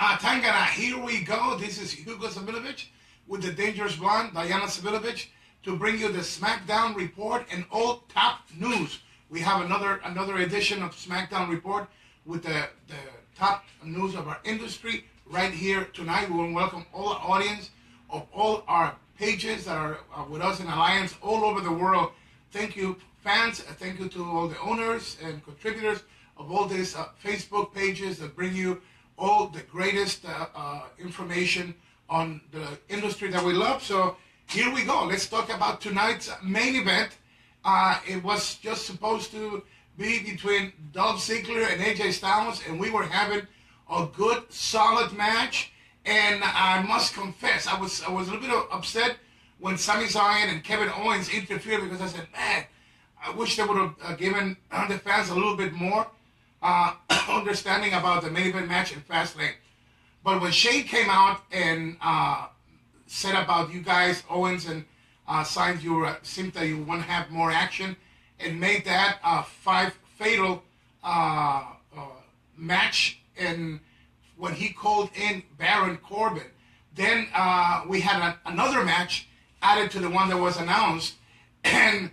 Tangana, here we go. This is Hugo Savilovich with the Dangerous Blonde, Diana Savilovich, to bring you the SmackDown Report and all top news. We have another edition of SmackDown Report with the top news of our industry right here tonight. We want to welcome all the audience of all our pages that are with us in Alliance all over the world. Thank you, fans. Thank you to all the owners and contributors of all these Facebook pages that bring you all the greatest information on the industry that we love. So here we go. Let's talk about tonight's main event. It was just supposed to be between Dolph Ziggler and AJ Styles, and we were having a good, solid match. And I must confess, I was a little bit upset when Sami Zayn and Kevin Owens interfered, because I said, man, I wish they would have given the fans a little bit more understanding about the main event match in Fastlane. But when Shane came out and said about you guys, Owens and Sainz, you seemed that you want to have more action, and made that a 5 fatal match, and when he called in Baron Corbin, then we had another match added to the one that was announced, and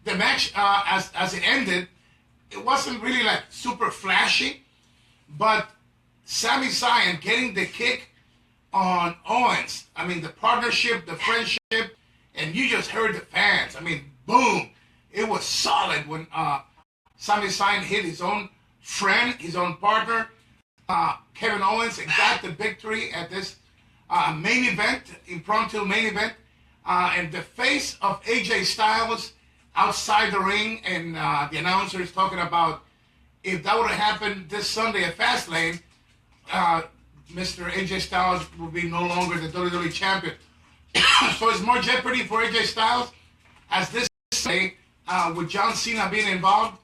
the match as it ended, it wasn't really like super flashy, but Sami Zayn getting the kick on Owens, I mean the partnership, the friendship, and you just heard the fans. I mean, boom, it was solid when Sami Zayn hit his own friend, his own partner, Kevin Owens, and got the victory at this main event, impromptu main event, and the face of AJ Styles outside the ring, and the announcer is talking about if that would have happened this Sunday at Fastlane, Mr. AJ Styles would be no longer the WWE champion. So it's more jeopardy for AJ Styles as this Sunday, with John Cena being involved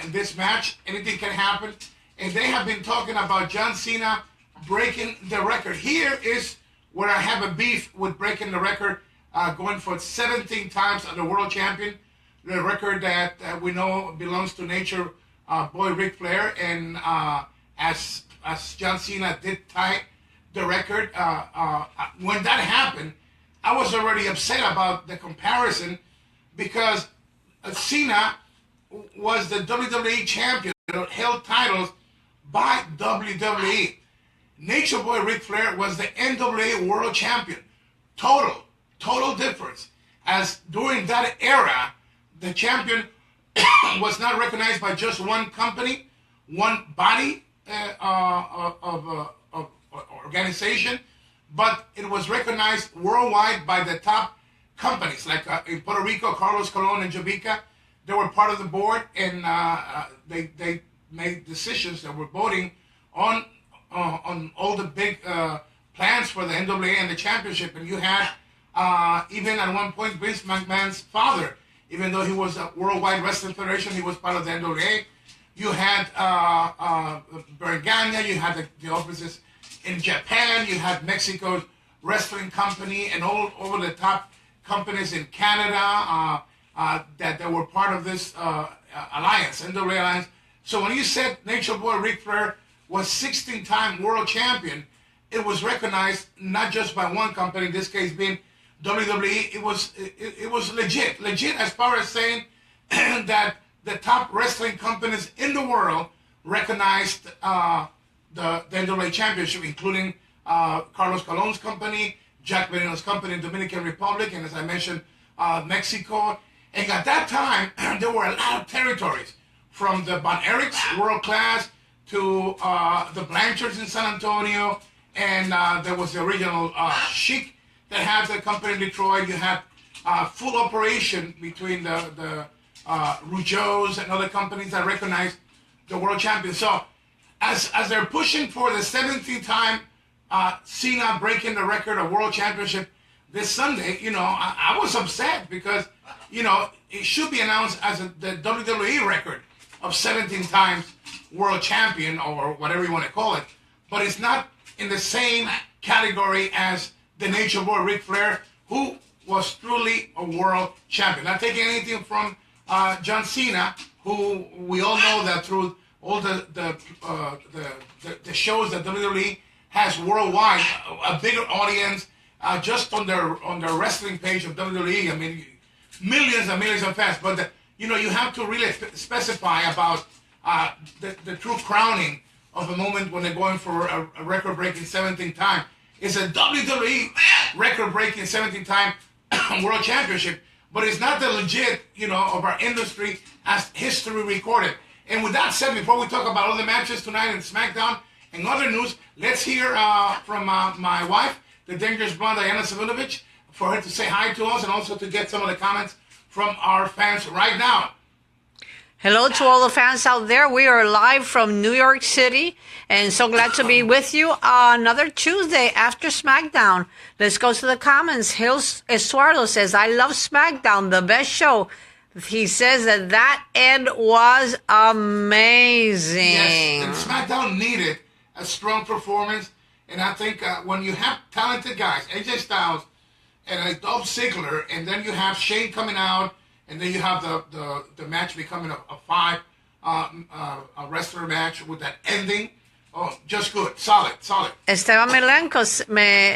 in this match. Anything can happen. And they have been talking about John Cena breaking the record. Here is where I have a beef with breaking the record, going for 17 times as the world champion, the record that we know belongs to Nature Boy Ric Flair, and as John Cena did tie the record, when that happened, I was already upset about the comparison, because Cena was the WWE champion, held titles by WWE. Nature Boy Ric Flair was the NWA World Champion. Total difference. As during that era, the champion was not recognized by just one company, one body of organization, but it was recognized worldwide by the top companies. Like in Puerto Rico, Carlos Colon and Jovica, they were part of the board, and they made decisions that were voting on all the big plans for the NWA and the championship. And you had even at one point Vince McMahon's father, even though he was a Worldwide Wrestling Federation, he was part of the NWA. You had Bergania, you had the offices in Japan, you had Mexico's Wrestling Company, and all over the top companies in Canada that were part of this alliance, NWA alliance. So when you said Nature Boy Ric Flair was 16-time world champion, it was recognized not just by one company, in this case being WWE. It was legit as far as saying that the top wrestling companies in the world recognized the NWA championship, including Carlos Colon's company, Jack Veneno's company in Dominican Republic, and as I mentioned, Mexico. And at that time, there were a lot of territories, from the Von Erichs, world class, to the Blanchards in San Antonio, and there was the original Chic that had the company in Detroit. You had full operation between the Rougeaus and other companies that recognized the world champion. So as they're pushing for the 17th time Cena breaking the record of world championship this Sunday, I was upset, because, it should be announced as the WWE record of 17 times world champion, or whatever you want to call it, but it's not in the same category as the Nature Boy Ric Flair, who was truly a world champion. Not taking anything from John Cena, who we all know that through all the shows that WWE has worldwide, a bigger audience just on their wrestling page of WWE. I mean, millions and millions of fans. But you have to really specify about the true crowning of a moment when they're going for a record-breaking 17th time. It's a WWE record-breaking 17th time World Championship, but it's not the legit, of our industry as history recorded. And with that said, before we talk about all the matches tonight in SmackDown and other news, let's hear from my wife, the Dangerous Blonde, Diana Savinovich, for her to say hi to us and also to get some of the comments from our fans right now. Hello to all the fans out there. We are live from New York City and so glad to be with you another Tuesday after SmackDown. Let's go to the comments. Gil Estuardo says, I love SmackDown, the best show. He says that end was amazing. Yes, and SmackDown needed a strong performance. And I think when you have talented guys, AJ Styles and Dolph Ziggler, and then you have Shane coming out, and then you have the match becoming a five wrestler match with that ending. Oh, just good. Solid. Esteban Milenko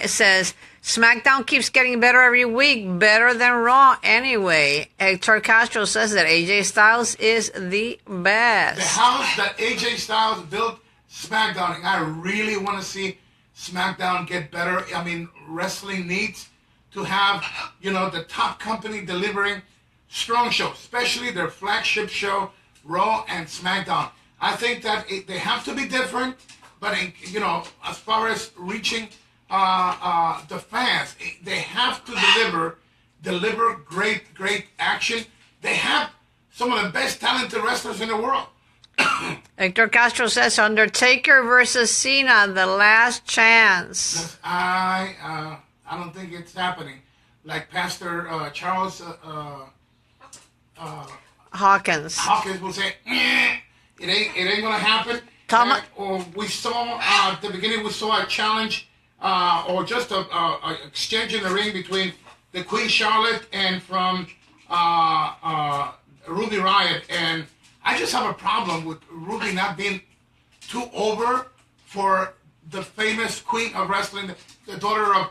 says, SmackDown keeps getting better every week, better than Raw anyway. Hector Castro says that AJ Styles is the best. The house that AJ Styles built SmackDown, and I really want to see SmackDown get better. I mean, wrestling needs to have, the top company delivering strong shows, especially their flagship show, Raw and SmackDown. I think that they have to be different, but as far as reaching the fans, they have to deliver great action. They have some of the best talented wrestlers in the world. Hector Castro says Undertaker versus Cena, the last chance. I don't think it's happening. Like Pastor Charles Hawkins will say, it ain't gonna happen. Or we saw at the beginning, we saw a challenge or just a exchange in the ring between the Queen Charlotte and from Ruby Riott, and I just have a problem with Ruby not being too over for the famous Queen of Wrestling, the daughter of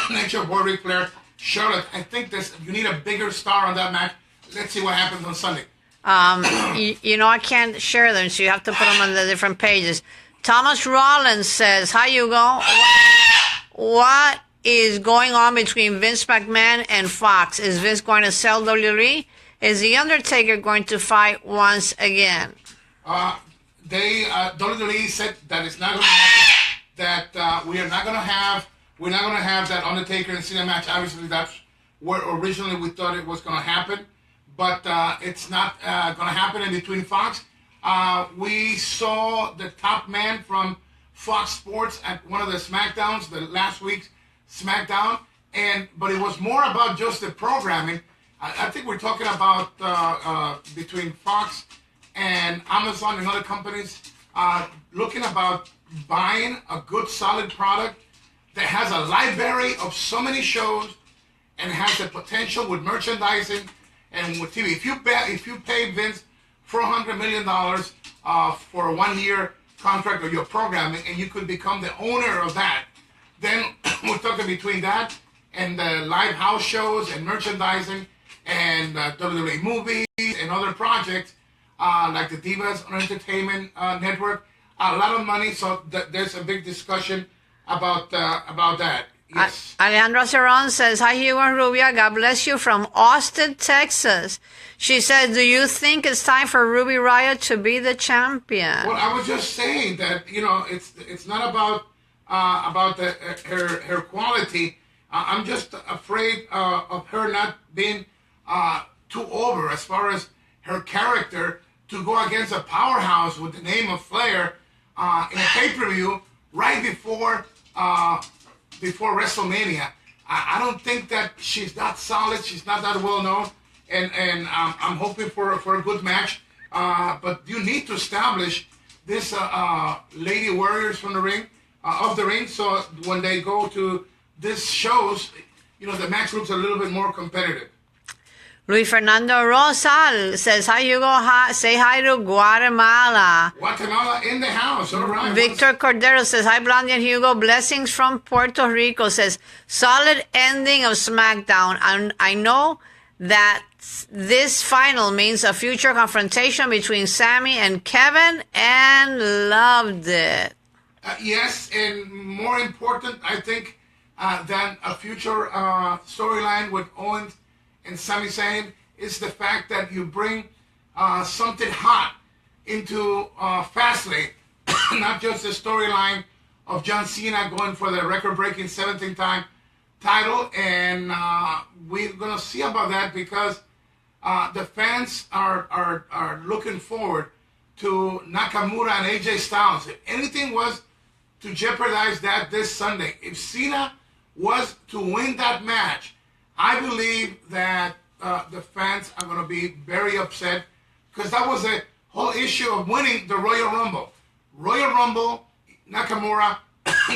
Nature Boy Ric Flair, Charlotte. I think you need a bigger star on that match. Let's see what happens on Sunday. I can't share them, so you have to put them on the different pages. Thomas Rollins says, hi, Hugo. What is going on between Vince McMahon and Fox? Is Vince going to sell WWE? Is The Undertaker going to fight once again? WWE said that it's not going to happen. That we're not going to have that Undertaker and Cena match. Obviously, that's where originally we thought it was going to happen. But it's not going to happen in between Fox. We saw the top man from Fox Sports at one of the SmackDowns, the last week's SmackDown, but it was more about just the programming. I think we're talking about between Fox and Amazon and other companies looking about buying a good, solid product that has a library of so many shows and has the potential with merchandising and with TV. If you pay Vince $400 million for a 1-year contract of your programming, and you could become the owner of that, then we're talking between that and the live house shows and merchandising and WWE movies and other projects like the Divas Entertainment Network, a lot of money. So there's a big discussion about that. Yes. Alejandra Cerron says, hi, Hugo and Rubia. God bless you from Austin, Texas. She said, do you think it's time for Ruby Riott to be the champion? Well, I was just saying that, it's not about her quality. I'm just afraid of her not being too over as far as her character to go against a powerhouse with the name of Flair in a pay-per-view right before WrestleMania. I don't think that she's that solid. She's not that well known, and I'm hoping for a good match. But you need to establish this lady warriors from the ring, of the ring, so when they go to these shows, the match group's a little bit more competitive. Luis Fernando Rosal says, hi, Hugo. Hi, say hi to Guatemala. Guatemala in the house. All right. Victor Cordero says, hi, Blondie and Hugo. Blessings from Puerto Rico. Says, solid ending of SmackDown. And I know that this final means a future confrontation between Sammy and Kevin, and loved it. Yes, and more important, I think, than a future storyline with Owens and Sami Zayn is the fact that you bring something hot into Fastlane, not just the storyline of John Cena going for the record-breaking 17th-time title, and we're going to see about that because the fans are looking forward to Nakamura and AJ Styles. If anything was to jeopardize that this Sunday, if Cena was to win that match, I believe that the fans are going to be very upset because that was the whole issue of winning the Royal Rumble. Royal Rumble, Nakamura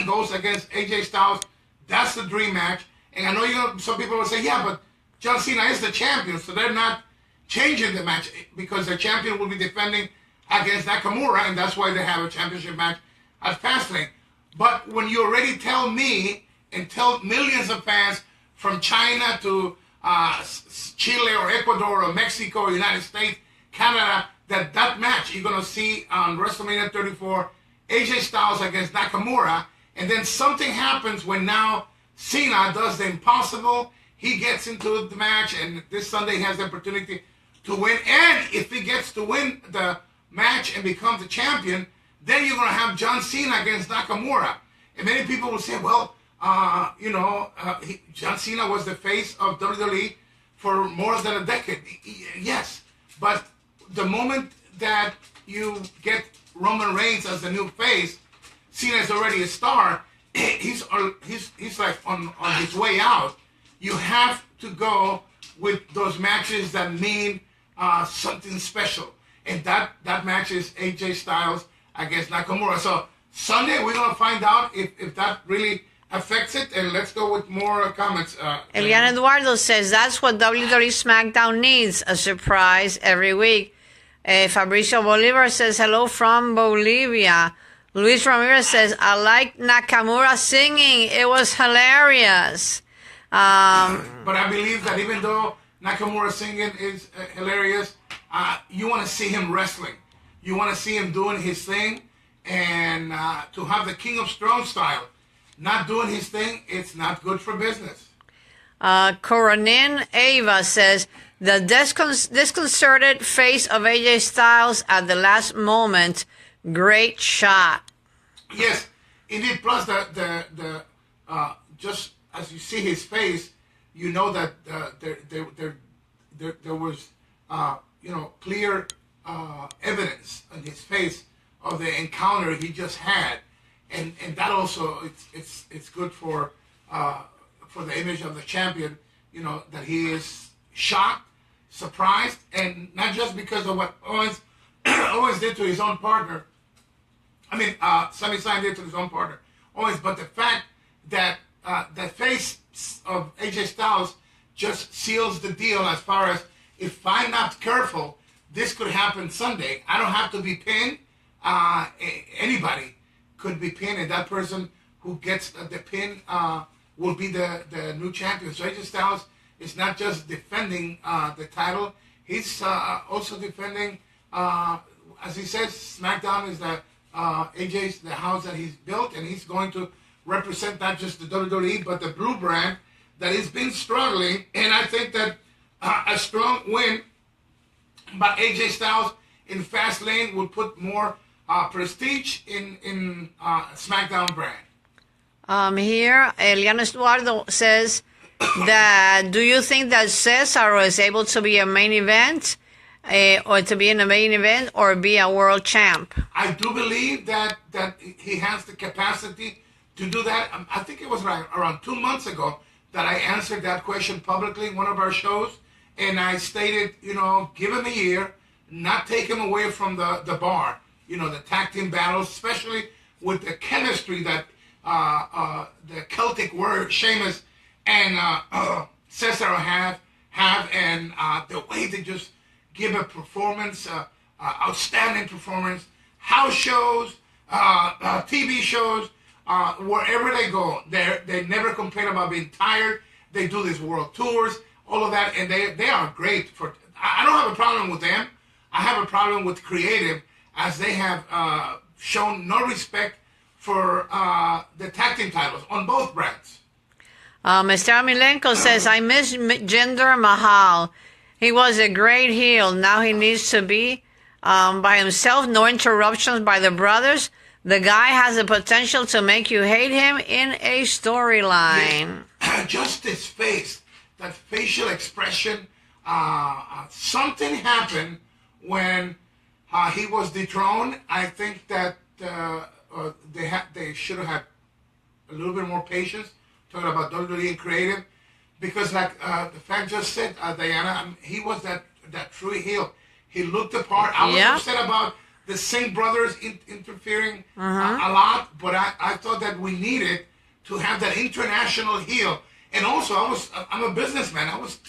goes against AJ Styles. That's the dream match. And I know some people will say, yeah, but John Cena is the champion, so they're not changing the match because the champion will be defending against Nakamura, and that's why they have a championship match at Fastlane. But when you already tell me and tell millions of fans from China to Chile or Ecuador or Mexico or United States, Canada, that match you're going to see on WrestleMania 34, AJ Styles against Nakamura, and then something happens when now Cena does the impossible. He gets into the match, and this Sunday he has the opportunity to win. And if he gets to win the match and becomes the champion, then you're going to have John Cena against Nakamura. And many people will say, well, John Cena was the face of WWE for more than a decade. Yes, but the moment that you get Roman Reigns as the new face, Cena is already a star. He's like on his way out. You have to go with those matches that mean something special. And that match is AJ Styles against Nakamura. So Sunday we're going to find out if that really affects it. And let's go with more comments. Elian Eduardo says that's what WWE SmackDown needs, a surprise every week. Fabricio Bolivar says hello from Bolivia. Luis Ramirez says, I like Nakamura singing. It was hilarious. But I believe that even though Nakamura singing is hilarious, you want to see him wrestling. You want to see him doing his thing. And to have the King of Strong style not doing his thing, it's not good for business. Coronin Ava says, the disconcerted face of AJ Styles at the last moment. Great shot. Yes, indeed. Plus, the just as you see his face, you know that there was clear evidence on his face of the encounter he just had, and that also it's good for the image of the champion. You know that he is shocked, surprised, and not just because of what Owens did to his own partner. Sami Zayn did to his own partner, Owens, but the fact that the face of AJ Styles just seals the deal as far as if I'm not careful, this could happen Sunday. I don't have to be pinned. Anybody could be pinned, and that person who gets the pin will be the new champion. So AJ Styles is not just defending the title, he's also defending, as he says, SmackDown is AJ's the house that he's built, and he's going to represent not just the WWE, but the Blue brand that has been struggling. And I think that a strong win by AJ Styles in Fastlane will put more prestige in SmackDown brand. Here, Elian Eduardo says that, do you think that Cesaro is able to be a main event? Or to be in a main event or be a world champ? I do believe that he has the capacity to do that. I think it was around 2 months ago that I answered that question publicly in one of our shows. And I stated, give him a year, not take him away from the bar. The tag team battles, especially with the chemistry that the Celtic word Sheamus and Cesaro have, and the way they just give a performance, outstanding performance, house shows, TV shows, wherever they go, they never complain about being tired. They do these world tours, all of that, and they are great. I don't have a problem with them. I have a problem with creative, as they have shown no respect for the tag team titles on both brands. Mr. Amilenko says, I miss Jinder Mahal. He was a great heel. Now he needs to be by himself. No interruptions by the brothers. The guy has the potential to make you hate him in a storyline. Yeah. Just his face, that facial expression. Something happened when he was dethroned. I think that they should have had a little bit more patience. Talking about WWE and creative, because like the fan just said, Diana, he was that true heel. He looked the part. I was upset about the Singh brothers interfering a lot, but I thought that we needed to have that international heel. And also, I'm a businessman. I was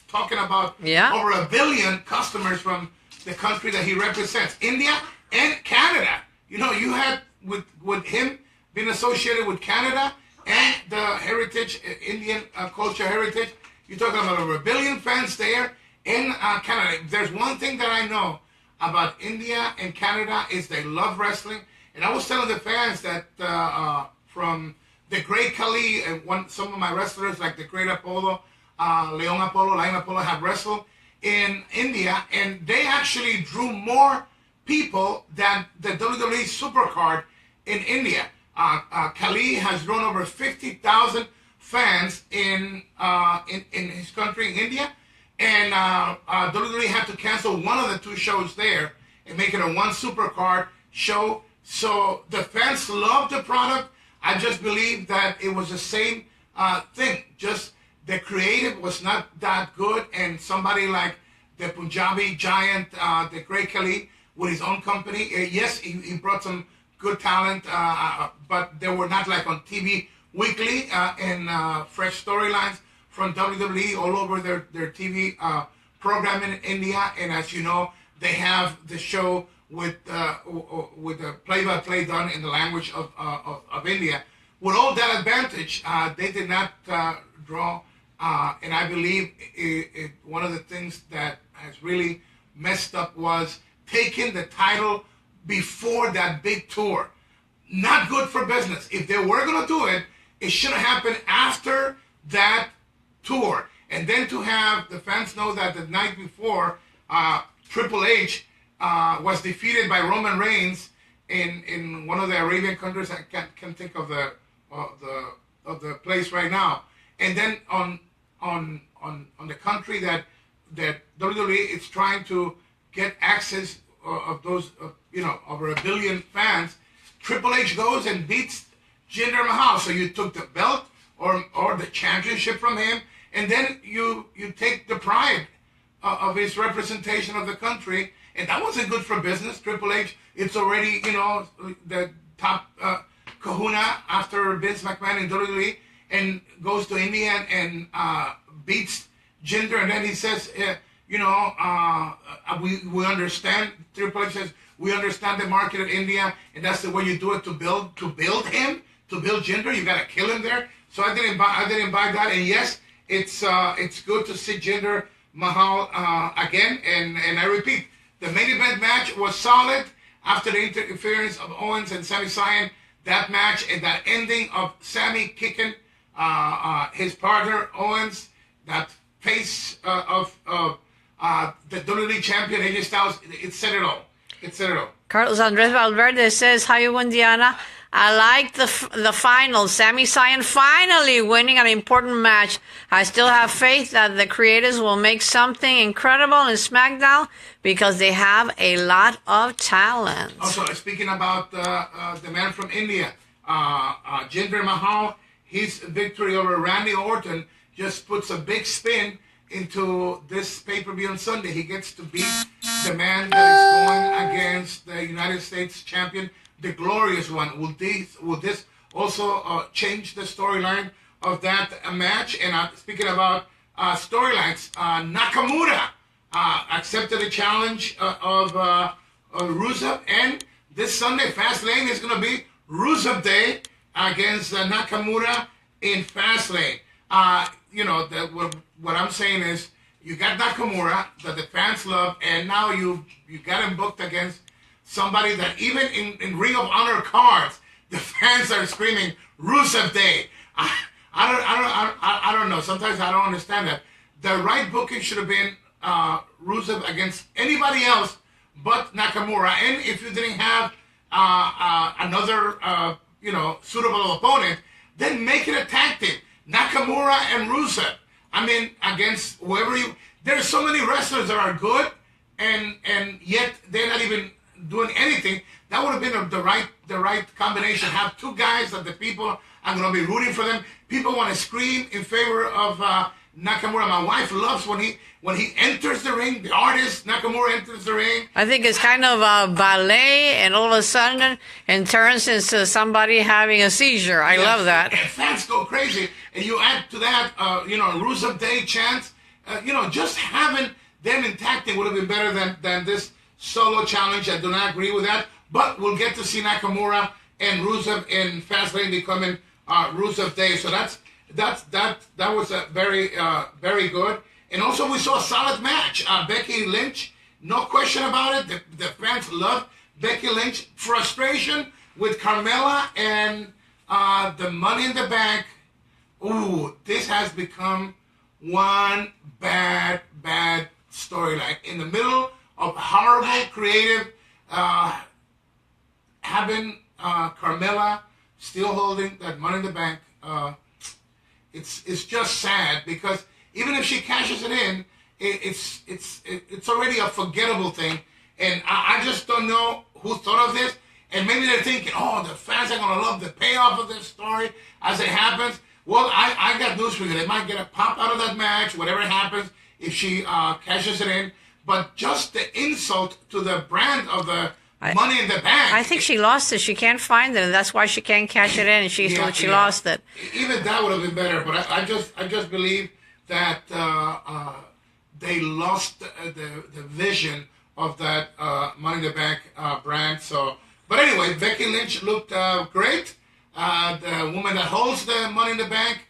talking about over 1 billion customers from the country that he represents, India and Canada. You know, you had with him being associated with Canada and the heritage, Indian culture heritage. You're talking about over 1 billion fans there in Canada. There's one thing that I know about India and Canada is they love wrestling. And I was telling the fans that from the Great Khali, and some of my wrestlers like the Great Apollo, Leon Apollo, Lion Apollo have wrestled in India, and they actually drew more people than the WWE Supercard in India. Khali has drawn over 50,000 fans in his country, in India, and WWE had to cancel one of the 2 shows there and make it a one Supercard show. So the fans love the product. I just believe that it was the same thing. Just the creative was not that good, and somebody like the Punjabi giant, the Great Khali, with his own company, yes, he brought some good talent, but they were not like on TV weekly and fresh storylines from WWE all over their TV program in India. And as you know, they have the show with the play-by-play done in the language of India. With all that advantage, they did not draw, and I believe one of the things that has really messed up was taking the title before that big tour. Not good for business. If they were going to do it, it should have happened after that tour. And then to have the fans know that the night before, Triple H was defeated by Roman Reigns in one of the Arabian countries. I can't think of the place right now. And then on the country that WWE is trying to get access of those, over 1 billion fans, Triple H goes and beats Jinder Mahal. So you took the belt or the championship from him, and then you take the pride of his representation of the country, and that wasn't good for business. Triple H, it's already, the top kahuna after Vince McMahon in WWE, and goes to India and beats Jinder, and then he says, we understand. Triple H says, we understand the market of India, and that's the way you do it to build Jinder. You got to kill him there. So I didn't buy that. And yes, it's good to see Jinder Mahal again. And I repeat, the main event match was solid after the interference of Owens and Sami Zayn. That match and that ending of Sami kicking his partner Owens, that face of the WWE champion AJ Styles, it said it all. Carlos Andres Valverde says, "How you win, Diana? I like the final. Sami Zayn finally winning an important match. I still have faith that the creators will make something incredible in SmackDown because they have a lot of talent." Also, speaking about the man from India, Jinder Mahal, his victory over Randy Orton just puts a big spin into this pay-per-view on Sunday. He gets to beat the man that is going against the United States champion, the glorious one. Will this also change the storyline of that match? And speaking about storylines. Nakamura accepted the challenge of Rusev, and this Sunday, Fastlane is going to be Rusev Day against Nakamura in Fastlane. What I'm saying is, you got Nakamura that the fans love, and now you got him booked against somebody that even in Ring of Honor cards, the fans are screaming Rusev Day. I don't know. Sometimes I don't understand that. The right booking should have been Rusev against anybody else but Nakamura. And if you didn't have another suitable opponent, then make it a tag team. Nakamura and Rusev. I mean, against whoever you. There's so many wrestlers that are good, and yet they're not even doing anything. That would have been the right combination. Have two guys that the people are going to be rooting for them. People want to scream in favor of Nakamura. My wife loves when he enters the ring. The artist Nakamura enters the ring. I think it's kind of a ballet, and all of a sudden it turns into somebody having a seizure. I love that. And fans go crazy, and you add to that, Rusev Day chants. Just having them in tag team would have been better than this solo challenge. I do not agree with that, but we'll get to see Nakamura and Rusev in Fastlane becoming Rusev Day. So that was a very very good. And also we saw a solid match. Becky Lynch, no question about it. The fans love Becky Lynch. Frustration with Carmella and the Money in the Bank. Ooh, this has become one bad storyline. In the middle of horrible creative, having Carmella still holding that Money in the Bank, it's just sad, because even if she cashes it in, it's already a forgettable thing, and I just don't know who thought of this. And maybe they're thinking, oh, the fans are gonna love the payoff of this story as it happens. Well, I got news for you. They might get a pop out of that match, whatever happens, if she cashes it in. But just the insult to the brand of the Money in the Bank. I think she lost it. She can't find it, and that's why she can't cash it in. And she lost it. Even that would have been better. But I just believe that they lost the vision of that Money in the Bank brand. So, but anyway, Becky Lynch looked great. The woman that holds the Money in the Bank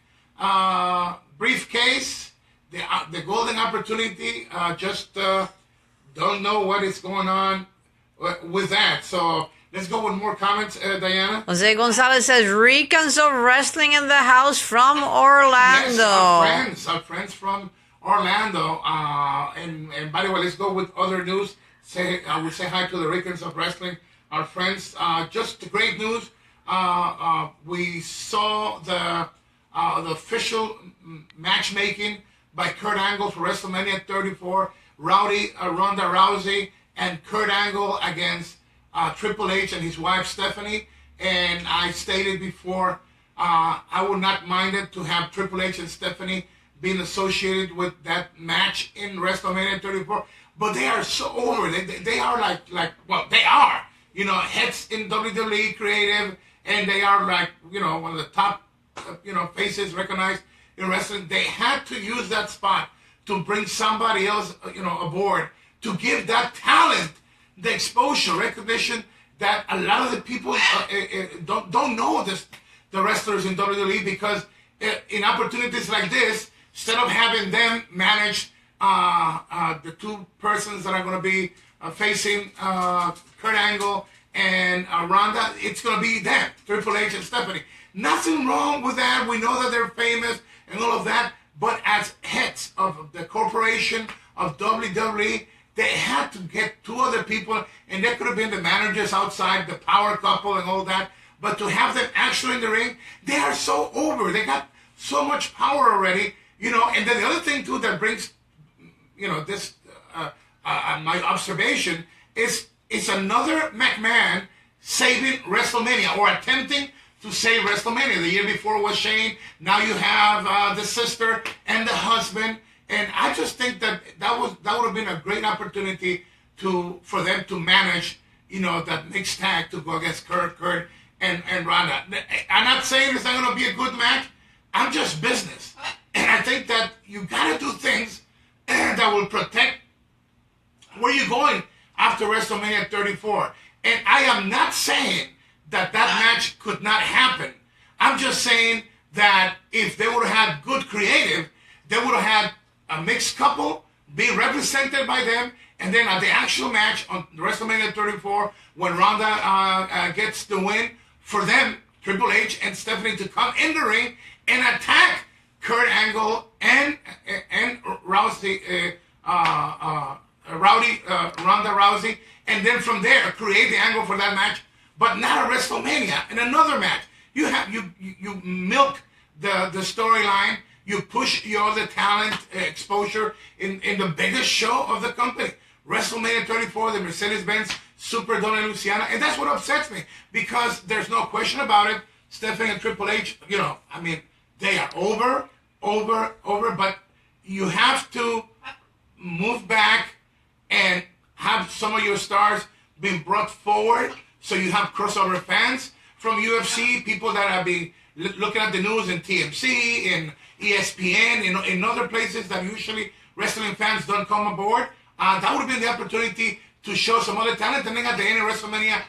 briefcase, the golden opportunity, just don't know what is going on with that. So let's go with more comments, Diana. Jose Gonzalez says, Ricans of Wrestling in the house from Orlando. Yes, our friends from Orlando. And by the way, let's go with other news. I would say hi to the Ricans of Wrestling, our friends. Just great news. We saw the official matchmaking by Kurt Angle for WrestleMania 34. Ronda Rousey and Kurt Angle against Triple H and his wife Stephanie. And I stated before, I would not mind it to have Triple H and Stephanie being associated with that match in WrestleMania 34. But they are so over. They are like they are, heads in WWE creative. And they are one of the top, faces recognized in wrestling. They had to use that spot to bring somebody else, aboard, to give that talent the exposure, recognition that a lot of the people don't know the wrestlers in WWE, because in opportunities like this, instead of having them manage the two persons that are going to be facing Kurt Angle and Ronda, it's going to be them, Triple H and Stephanie. Nothing wrong with that. We know that they're famous and all of that. But as heads of the corporation of WWE, they had to get two other people, and they could have been the managers outside, the power couple and all that. But to have them actually in the ring, they are so over. They got so much power already, And then the other thing, too, that brings, this, my observation is, it's another McMahon saving WrestleMania, or attempting to save WrestleMania. The year before was Shane. Now you have the sister and the husband. And I just think that would have been a great opportunity for them to manage, that mixed tag to go against Kurt and Ronda. I'm not saying it's not going to be a good match. I'm just business. And I think that you got to do things that will protect where you're going after WrestleMania 34. And I am not saying that match could not happen. I'm just saying that if they would have had good creative, they would have had a mixed couple being represented by them, and then at the actual match on WrestleMania 34, when Ronda gets the win, for them, Triple H and Stephanie to come in the ring and attack Kurt Angle and Rousey, Ronda Rousey, and then from there create the angle for that match, but not a WrestleMania. In another match, you milk the storyline. You push your other talent exposure in the biggest show of the company. WrestleMania 34, the Mercedes-Benz Superdome in Louisiana. And that's what upsets me, because there's no question about it. Stephanie and Triple H, they are over, but you have to move back and have some of your stars being brought forward, so you have crossover fans from UFC, people that have been looking at the news in TMC, in ESPN, in other places that usually wrestling fans don't come aboard. That would have been the opportunity to show some other talent, and then at the end of WrestleMania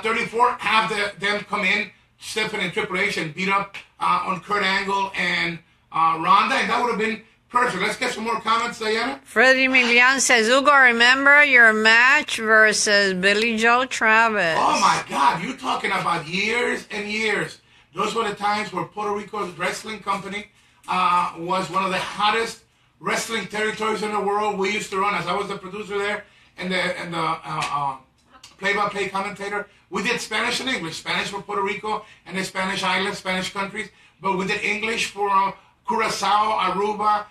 34, have them come in, Stephanie and Triple H, and beat up on Kurt Angle and Ronda, and that would have been perfect. Let's get some more comments, Diana. Freddie Milian says, Hugo, remember your match versus Billy Joe Travis? Oh my God, you're talking about years and years. Those were the times where Puerto Rico's wrestling company was one of the hottest wrestling territories in the world. We used to run, as I was the producer there and the play-by-play commentator. We did Spanish and English. Spanish for Puerto Rico and the Spanish islands, Spanish countries. But we did English for Curacao, Aruba,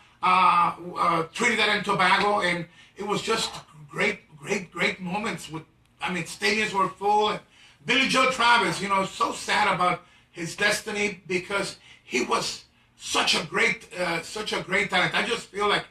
Trinidad and Tobago. And it was just great moments. Stadiums were full. And Billy Joe Travis, so sad about his destiny, because he was such a great talent. I just feel like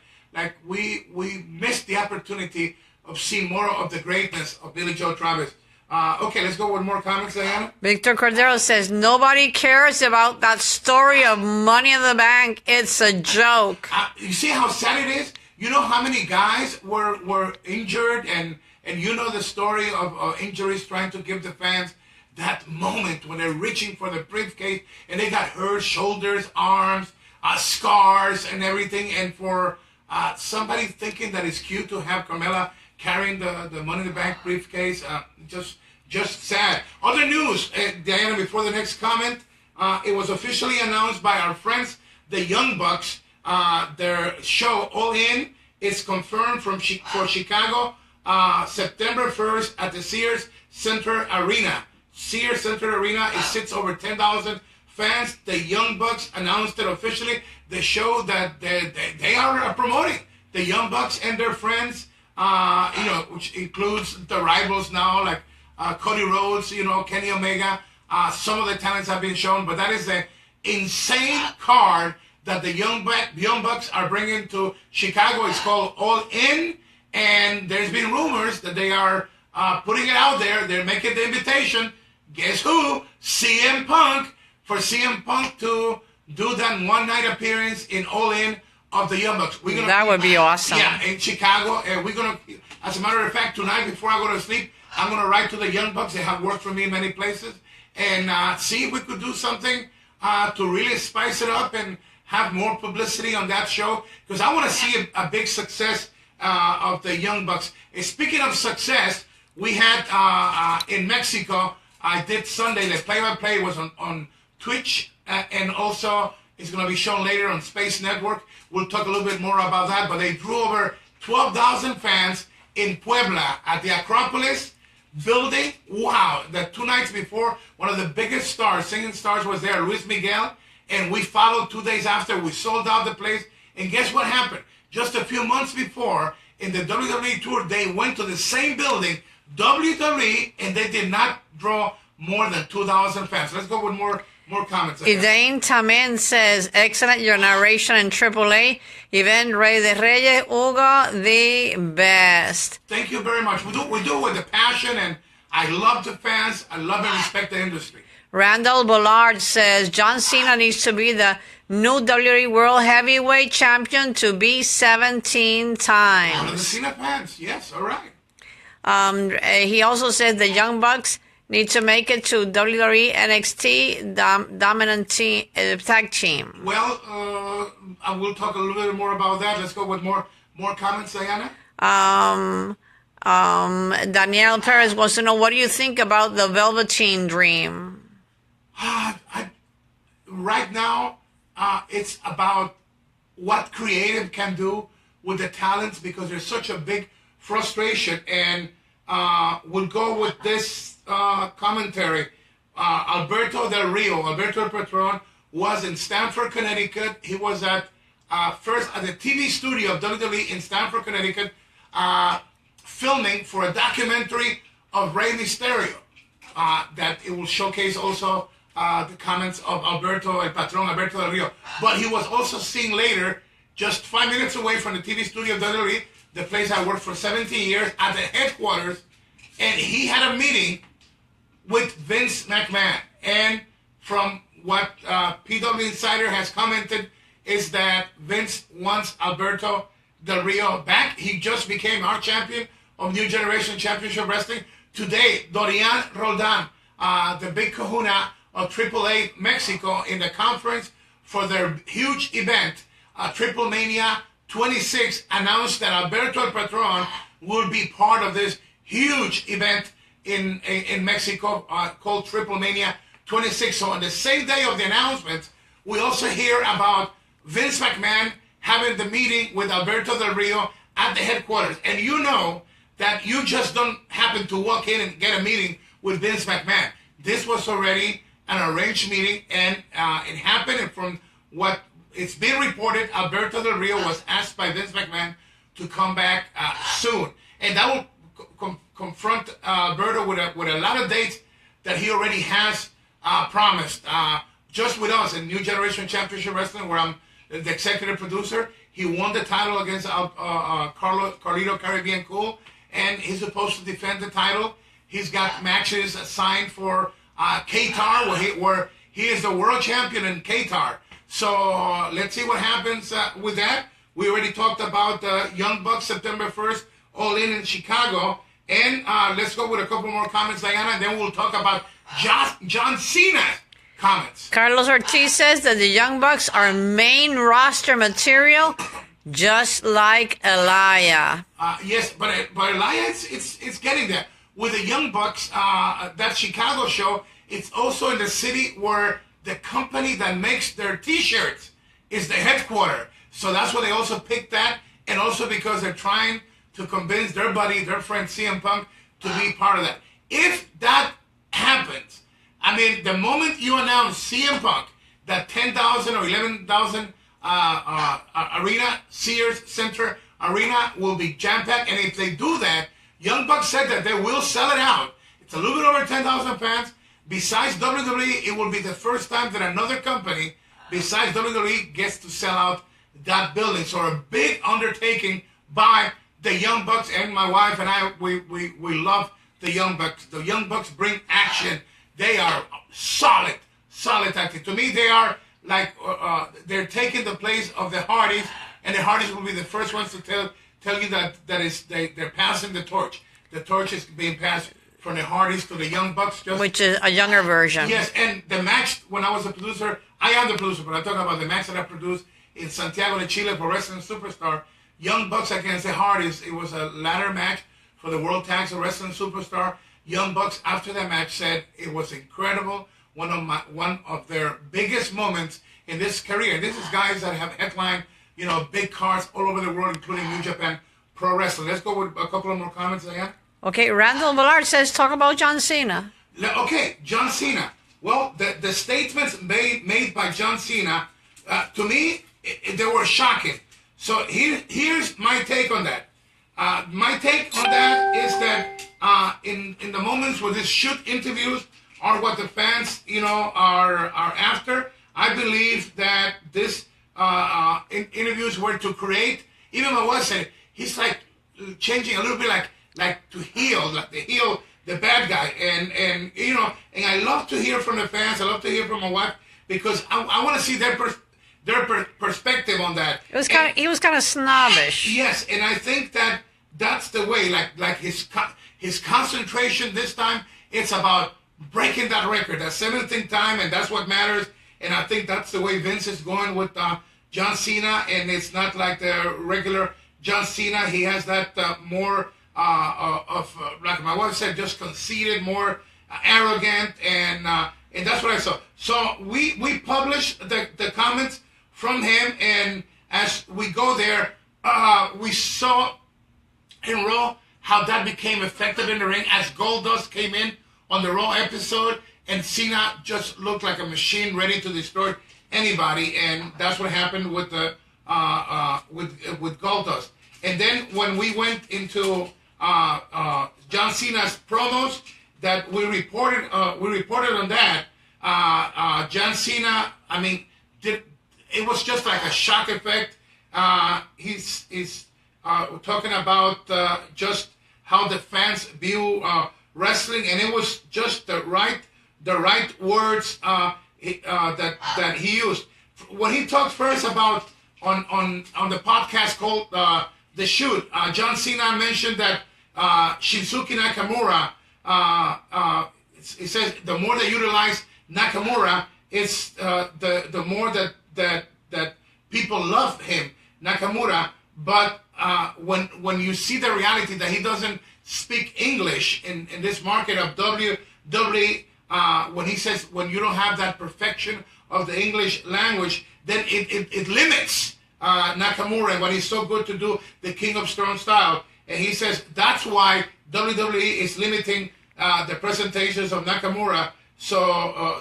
we missed the opportunity of seeing more of the greatness of Billy Joe Travis. Okay, let's go with more comments, Diana. Victor Cordero says, nobody cares about that story of Money in the Bank. It's a joke. You see how sad it is? You know how many guys were injured, and you know the story of injuries, trying to give the fans that moment when they're reaching for the briefcase and they got hurt, shoulders, arms, scars and everything. And for somebody thinking that it's cute to have Carmella carrying the Money in the Bank briefcase, just sad. Other news, Diana, before the next comment, it was officially announced by our friends, the Young Bucks, their show All In is confirmed for Chicago, September 1st at the Sears Center Arena. Sears Center Arena, it sits over 10,000 fans. The Young Bucks announced it officially. The show that they are promoting, the Young Bucks and their friends, which includes the rivals now, like Cody Rhodes, Kenny Omega. Some of the talents have been shown, but that is an insane card that the Young Bucks are bringing to Chicago. It's called All In, and there's been rumors that they are putting it out there. They're making the invitation. Guess who? CM Punk, for CM Punk to do that one-night appearance in All In of the Young Bucks. That would be awesome. Yeah, in Chicago. And we're going to, as a matter of fact, tonight before I go to sleep, I'm going to write to the Young Bucks. They have worked for me in many places. And see if we could do something to really spice it up and have more publicity on that show. Because I want to see a big success of the Young Bucks. And speaking of success, we had in Mexico, I did Sunday, the play-by-play was on Twitch, and also it's going to be shown later on Space Network. We'll talk a little bit more about that, but they drew over 12,000 fans in Puebla at the Acropolis building. Wow, the 2 nights before, one of the biggest stars, singing stars, was there, Luis Miguel, and we followed 2 days after. We sold out the place, and guess what happened? Just a few months before, in the WWE tour, they went to the same building, WWE, and they did not draw more than 2,000 fans. Let's go with more comments. Elaine Tamen says, excellent your narration in AAA. Yvonne Rey de Reyes, Hugo, the best. Thank you very much. We do it with the passion, and I love the fans. I love and respect the industry. Randall Bullard says John Cena needs to be the new WWE World Heavyweight Champion to be 17 One of the times. Cena fans. Yes, all right. He also said the Young Bucks need to make it to WWE NXT dominant tag team. Well, I will talk a little bit more about that. Let's go with more comments, Diana. Danielle Perez wants to know, what do you think about the Velveteen Dream? Right now, it's about what creative can do with the talents, because there's such a big frustration. And we'll go with this commentary. Alberto Del Rio, Alberto Patron, was in Stamford, Connecticut. He was first at the TV studio of WWE in Stamford, Connecticut, filming for a documentary of Rey Mysterio. That it will showcase also the comments of Alberto El Patron, Alberto Del Rio. But he was also seen later, just 5 minutes away from the TV studio of WWE, the place I worked for 17 years, at the headquarters, and he had a meeting with Vince McMahon. And from what PW Insider has commented is that Vince wants Alberto Del Rio back. He just became our champion of New Generation Championship Wrestling. Today, Dorian Roldan, the big kahuna of AAA Mexico, in the conference for their huge event, Triple Mania 26, announced that Alberto El Patron will be part of this huge event in Mexico called Triple Mania 26. So on the same day of the announcement, we also hear about Vince McMahon having the meeting with Alberto Del Rio at the headquarters. And you know that you just don't happen to walk in and get a meeting with Vince McMahon. This was already an arranged meeting, and it happened. And from what it's been reported, Alberto Del Rio was asked by Vince McMahon to come back soon. And that will confront Alberto with a lot of dates that he already has promised. Just with us in New Generation Championship Wrestling, where I'm the executive producer, he won the title against Carlito Caribbean Cool, and he's supposed to defend the title. He's got matches signed for Qatar, where he is the world champion in Qatar. So let's see what happens with that. We already talked about Young Bucks September 1st, All In Chicago. And let's go with a couple more comments, Diana, and then we'll talk about John Cena comments. Carlos Ortiz says that the Young Bucks are main roster material, just like Elia. Yes, but Elia, it's getting there. With the Young Bucks, that Chicago show, it's also in the city where the company that makes their T-shirts is the headquarters. So that's why they also picked that, and also because they're trying to convince their buddy, their friend CM Punk, to be part of that. If that happens, I mean, the moment you announce CM Punk, that 10,000 or 11,000 arena, Sears Center arena will be jam-packed. And if they do that, Young Bucks said that they will sell it out. It's a little bit over 10,000 fans. Besides WWE, it will be the first time that another company besides WWE gets to sell out that building. So a big undertaking by the Young Bucks, and my wife and I, we love the Young Bucks. The Young Bucks bring action. They are solid tactic. To me, they are like they're taking the place of the Hardys, and the Hardys will be the first ones to tell you that they're passing the torch. The torch is being passed from the Hardys to the Young Bucks, which is a younger version. Yes, and the match, when I was a producer, I am the producer, but I'm talking about the match that I produced in Santiago de Chile for Wrestling Superstar, Young Bucks against the Hardys. It was a ladder match for the World Tag Team Wrestling Superstar. Young Bucks, after that match, said it was incredible, one of their biggest moments in this career. This is guys that have headlined, big cards all over the world, including New Japan Pro Wrestling. Let's go with a couple of more comments, Diane. Okay, Randall Millard says, talk about John Cena. Okay, John Cena. Well, the statements made by John Cena, to me, they were shocking. So here's my take on that. My take on that is that in the moments where these shoot interviews are what the fans, are after, I believe that this interviews were to create. Even my wife said he's like changing a little bit, like to heel, like the the bad guy. And you know, and I love to hear from the fans. I love to hear from my wife because I want to see their perspective on that. He was kind of snobbish. Yes, and I think that's the way. Like his concentration this time, it's about breaking that record, that 17th time, and that's what matters. And I think that's the way Vince is going with John Cena, and it's not like the regular John Cena. He has that more like my wife said, just conceited, more arrogant, and that's what I saw. So we published the comments from him, and as we go there, we saw in Raw how that became effective in the ring as Goldust came in on the Raw episode, and Cena just looked like a machine ready to destroy anybody, and that's what happened with the with Goldust. And then when we went into John Cena's promos that we reported on that, John Cena, I mean, it was just like a shock effect. He's talking about just how the fans view wrestling, and it was just the right words that he used. When he talked first about on the podcast called The Shoot, John Cena mentioned that Shinsuke Nakamura, he says the more they utilize Nakamura, it's the more that people love him, Nakamura. But when you see the reality that he doesn't speak English in this market of WWE, when he says when you don't have that perfection of the English language, then it limits Nakamura and what he's so good to do, the King of Strong Style. And he says that's why WWE is limiting the presentations of Nakamura, so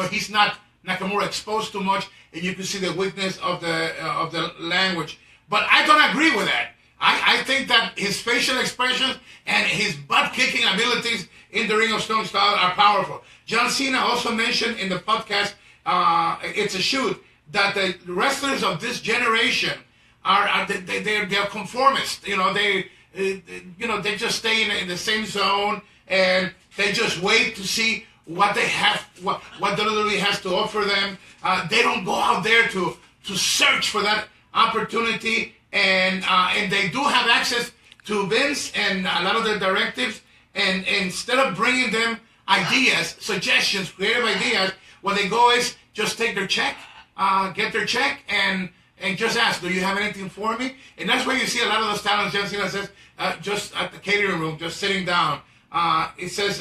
he's not Nakamura exposed too much, and you can see the weakness of the language. But I don't agree with that. I think that his facial expressions and his butt-kicking abilities in the Ring of Strong Style are powerful. John Cena also mentioned in the podcast, It's a Shoot, that the wrestlers of this generation they're conformist. You know, they just stay in the same zone, and they just wait to see what they have, what WWE has to offer them. They don't go out there to search for that opportunity, and they do have access to Vince and a lot of the directives, and instead of bringing them ideas, suggestions, creative ideas, what they go is just take their check, get their check, and just ask, do you have anything for me? And that's where you see a lot of those talents. John Cena says, just at the catering room, just sitting down. It says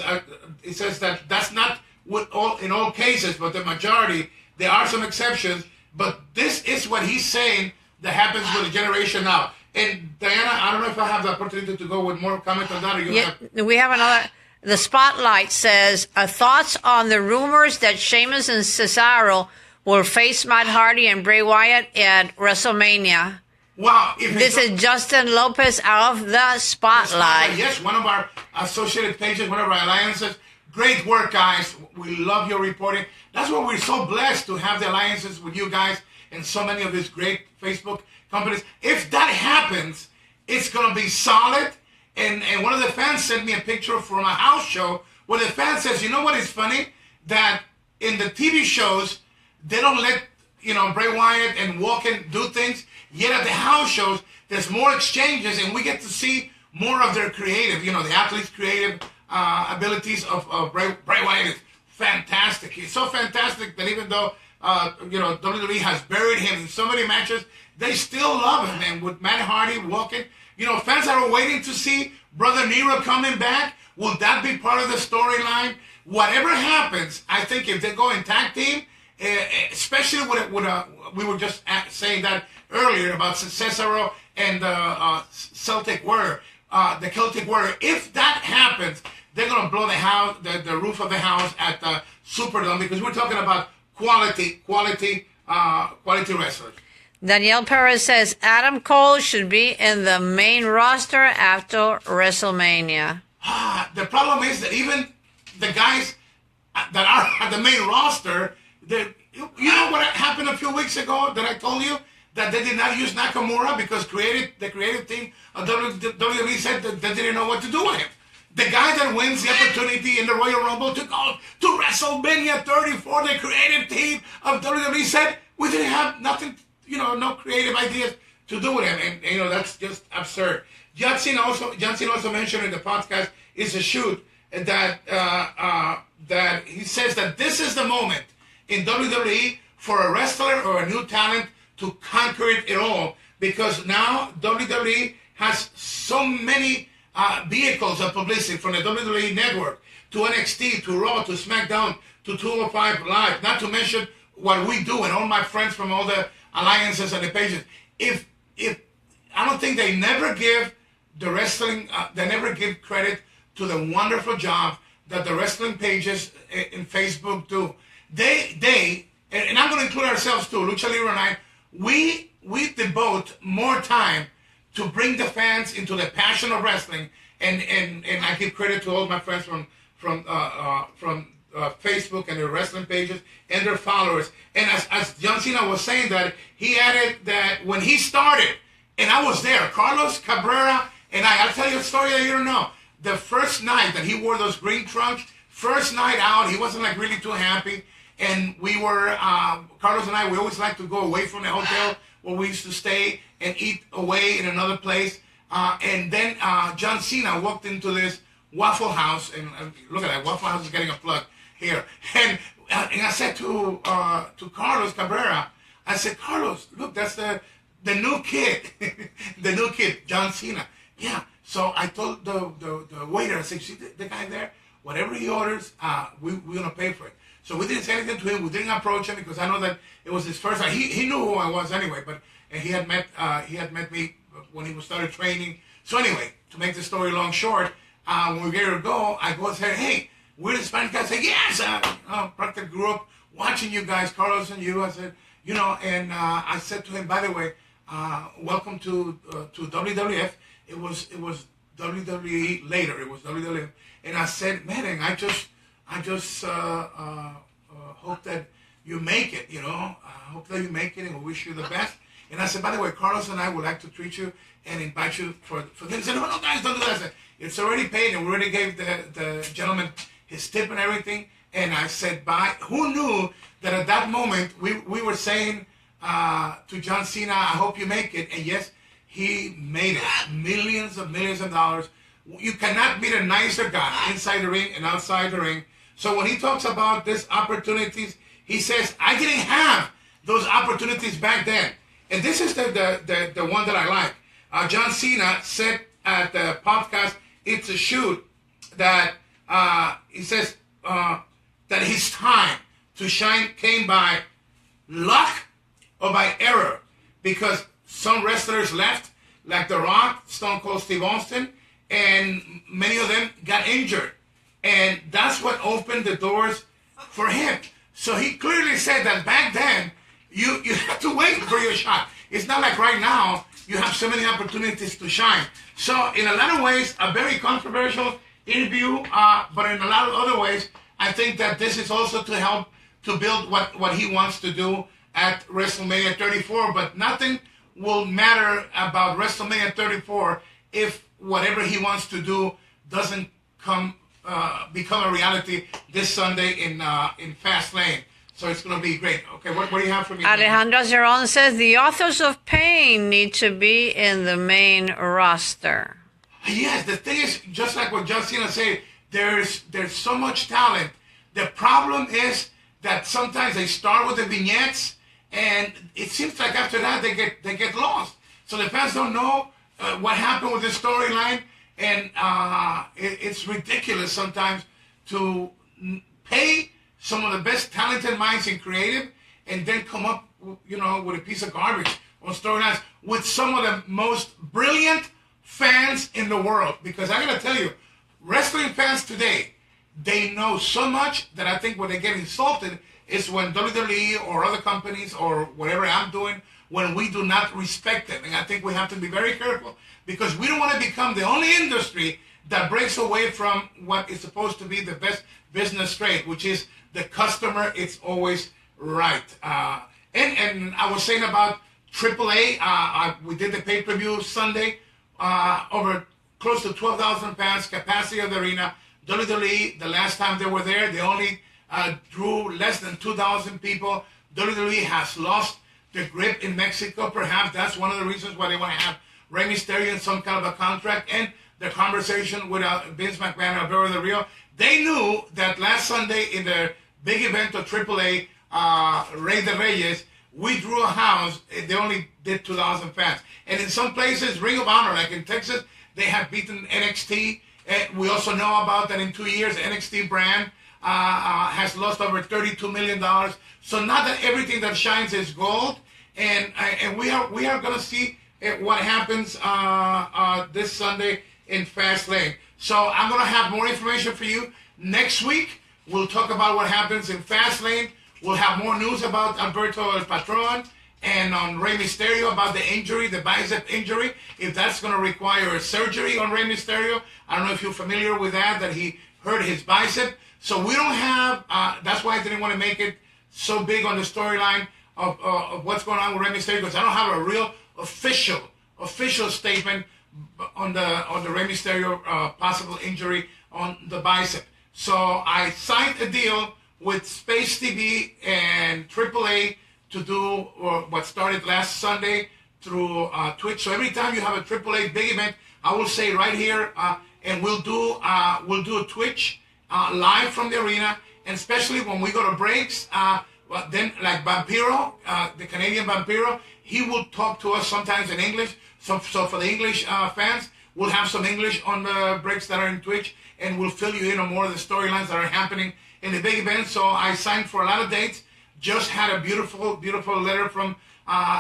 that that's not in all cases, but the majority. There are some exceptions, but this is what he's saying that happens with the generation now. And Diana, I don't know if I have the opportunity to go with more comment on that. Or we have another. The Spotlight says, thoughts on the rumors that Sheamus and Cesaro will face Matt Hardy and Bray Wyatt at WrestleMania. Wow. This is Justin Lopez of the Spotlight. Yes, one of our associated pages, one of our alliances. Great work, guys. We love your reporting. That's why we're so blessed to have the alliances with you guys and so many of these great Facebook companies. If that happens, it's going to be solid. And one of the fans sent me a picture from a house show where the fan says, you know what is funny? That in the TV shows, they don't let, Bray Wyatt and Walken do things. Yet at the house shows, there's more exchanges, and we get to see more of their creative, the athletes' creative abilities of Bray Wyatt is fantastic. He's so fantastic that even though, WWE has buried him in so many matches, they still love him. And with Matt Hardy walking, fans are waiting to see Brother Nero coming back. Will that be part of the storyline? Whatever happens, I think if they go in tag team, especially we were just saying that earlier about Cesaro and the Celtic Warrior, the Celtic Warrior. If that happens, they're going to blow the roof of the house at the Superdome, because we're talking about quality wrestlers. Danielle Perez says Adam Cole should be in the main roster after WrestleMania. The problem is that even the guys that are at the main roster, you know what happened a few weeks ago that I told you? That they did not use Nakamura because the creative team of WWE said that they didn't know what to do with him. The guy that wins the opportunity in the Royal Rumble to go to WrestleMania 34, the creative team of WWE said, we didn't have nothing, no creative ideas to do with him. And that's just absurd. John Cena also mentioned in the podcast is a shoot that he says that this is the moment in WWE for a wrestler or a new talent to conquer it all, because now WWE has so many vehicles of publicity, from the WWE Network to NXT to Raw to SmackDown to 205 Live, not to mention what we do and all my friends from all the alliances and the pages. If I don't think they never give the wrestling, they never give credit to the wonderful job that the wrestling pages in Facebook do. They and I'm going to include ourselves too, Lucha Libre and I, we devote more time to bring the fans into the passion of wrestling, and I give credit to all my friends from Facebook and their wrestling pages and their followers. And as John Cena was saying, that he added that when he started, and I was there, Carlos Cabrera and I'll tell you a story that you don't know. The first night that he wore those green trunks, first night out, he wasn't like really too happy. And we were, Carlos and I, we always like to go away from the hotel where we used to stay and eat away in another place. And then John Cena walked into this Waffle House, and look at that, Waffle House is getting a plug here. And I said to Carlos Cabrera, I said, Carlos, look, that's the new kid, the new kid, John Cena. Yeah. So I told the waiter, I said, see the guy there? Whatever he orders, we're going to pay for it. So we didn't say anything to him. We didn't approach him because I know that it was his first time. He knew who I was anyway, but he had met me when he started training. So anyway, to make the story long short, when we were ready to go, I go and say, hey, we're the Spanish guy. I said, yes, practically grew up watching you guys, Carlos and you. I said, and I said to him, by the way, welcome to WWF. It was WWE later. It was WWF, and I said, man, I just hope that you make it. I hope that you make it, and we wish you the best. And I said, by the way, Carlos and I would like to treat you and invite you for this. He said, no, guys, don't do that. I said, it's already paid, and we already gave the gentleman his tip and everything. And I said, bye. Who knew that at that moment we were saying to John Cena, I hope you make it. And yes, he made it. Millions of dollars. You cannot meet a nicer guy inside the ring and outside the ring. So when he talks about these opportunities, he says, I didn't have those opportunities back then. And this is the one that I like. John Cena said at the podcast, It's a Shoot, that he says that his time to shine came by luck or by error, because some wrestlers left, like The Rock, Stone Cold Steve Austin, and many of them got injured. And that's what opened the doors for him. So he clearly said that back then, you have to wait for your shot. It's not like right now, you have so many opportunities to shine. So in a lot of ways, a very controversial interview, but in a lot of other ways, I think that this is also to help to build what he wants to do at WrestleMania 34. But nothing will matter about WrestleMania 34 if whatever he wants to do doesn't become a reality this Sunday in Fastlane. So it's going to be great. Okay, what do you have for me? Alejandro Zeron says the authors of pain need to be in the main roster. Yes, the thing is, just like what John Cena said, there's so much talent. The problem is that sometimes they start with the vignettes, and it seems like after that they get lost. So the fans don't know what happened with the storyline, and it's ridiculous sometimes to pay some of the best talented minds in creative and then come up, with a piece of garbage on storylines with some of the most brilliant fans in the world. Because I gotta tell you, wrestling fans today, they know so much that I think when they get insulted is when WWE or other companies or whatever I'm doing, when we do not respect them. And I think we have to be very careful, because we don't want to become the only industry that breaks away from what is supposed to be the best business trade, which is the customer. It's always right. And I was saying about AAA, we did the pay-per-view Sunday, over close to 12,000 fans, capacity of the arena. WWE, the last time they were there, they only drew less than 2,000 people. WWE has lost the grip in Mexico. Perhaps that's one of the reasons why they want to have Rey Mysterio in some kind of a contract. And the conversation with Vince McMahon and Alberto Del Rio, they knew that last Sunday in the big event of AAA, Rey de Reyes, we drew a house. They only did 2,000 fans. And in some places, Ring of Honor, like in Texas, they have beaten NXT. And we also know about that in 2 years, the NXT brand has lost over $32 million. So not that everything that shines is gold. And we are going to see what happens this Sunday in Fastlane. So I'm going to have more information for you next week. We'll talk about what happens in Fastlane. We'll have more news about Alberto El Patron and on Rey Mysterio about the injury, the bicep injury, if that's going to require a surgery on Rey Mysterio. I don't know if you're familiar with that he hurt his bicep. So we don't have, that's why I didn't want to make it so big on the storyline of what's going on with Rey Mysterio, because I don't have a real official statement on the Rey Mysterio possible injury on the bicep. So I signed a deal with Space TV and AAA to do what started last Sunday through Twitch. So every time you have a AAA big event, I will say right here, and we'll do a Twitch live from the arena, and especially when we go to breaks. Then like Vampiro, the Canadian Vampiro, he will talk to us sometimes in English. So for the English fans, we'll have some English on the breaks that are in Twitch, and we'll fill you in on more of the storylines that are happening in the big event. So I signed for a lot of dates. Just had a beautiful letter from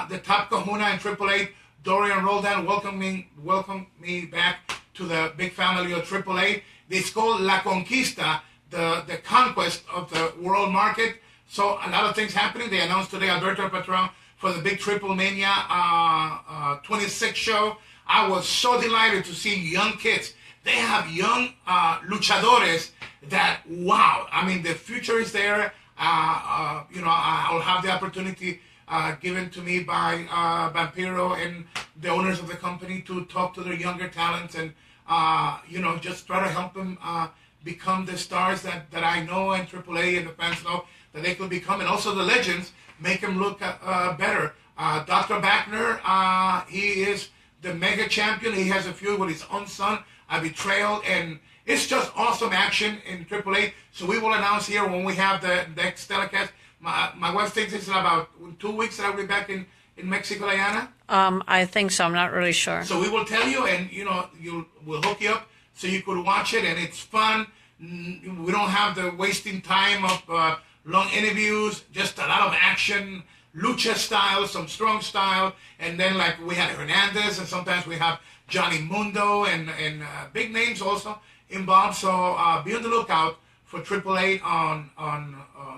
the top kahuna in AAA, Dorian Roldan, welcome me back to the big family of AAA. It's called La Conquista, the conquest of the world market. So a lot of things happening. They announced today Alberto Patron for the big Triple Mania 26 show. I was so delighted to see young kids. They have young luchadores that, wow, I mean, the future is there. I'll have the opportunity given to me by Vampiro and the owners of the company to talk to their younger talents and, just try to help them become the stars that I know and AAA and the fans know that they could become. And also the legends, make them look better. Dr. Bachner, he is the mega champion. He has a feud with his own son, a betrayal, and it's just awesome action in AAA. So we will announce here when we have the next telecast. My wife thinks it's in about 2 weeks that I'll be back in Mexico, Diana. I think so. I'm not really sure. So we will tell you, and we'll hook you up so you could watch it, and it's fun. We don't have the wasting time of long interviews. Just a lot of action, lucha style, some strong style, and then like we had Hernandez, and sometimes we have Johnny Mundo and big names also involved. So be on the lookout for AAA on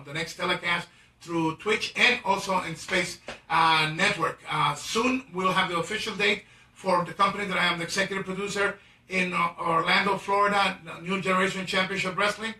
the next telecast through Twitch and also in Space Network. Soon we'll have the official date for the company that I am the executive producer in Orlando, Florida, New Generation Championship Wrestling,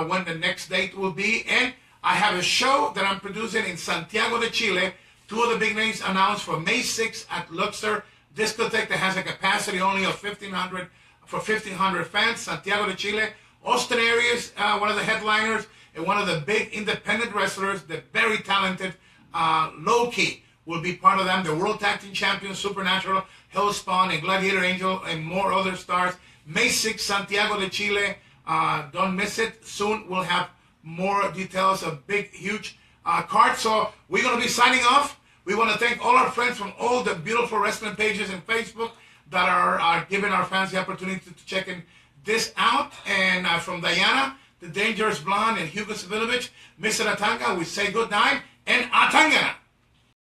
when the next date will be. And I have a show that I'm producing in Santiago de Chile. Two of the big names announced for May 6th at Luxor Discotheque that has a capacity only of 1,500 fans. Santiago de Chile. Austin Aries, one of the headliners, and one of the big independent wrestlers, the very talented Low-Key, will be part of them. The World Tag Team Champions, Supernatural, Hellspawn, and Gladiator Angel, and more other stars. May 6th, Santiago de Chile. Don't miss it. Soon we'll have more details of big, huge cards. So we're going to be signing off. We want to thank all our friends from all the beautiful wrestling pages in Facebook that are giving our fans the opportunity to check in this out. And from Diana, the Dangerous Blonde, and Hugo Savilovich, Mr. Atanga, we say good night and Atanga.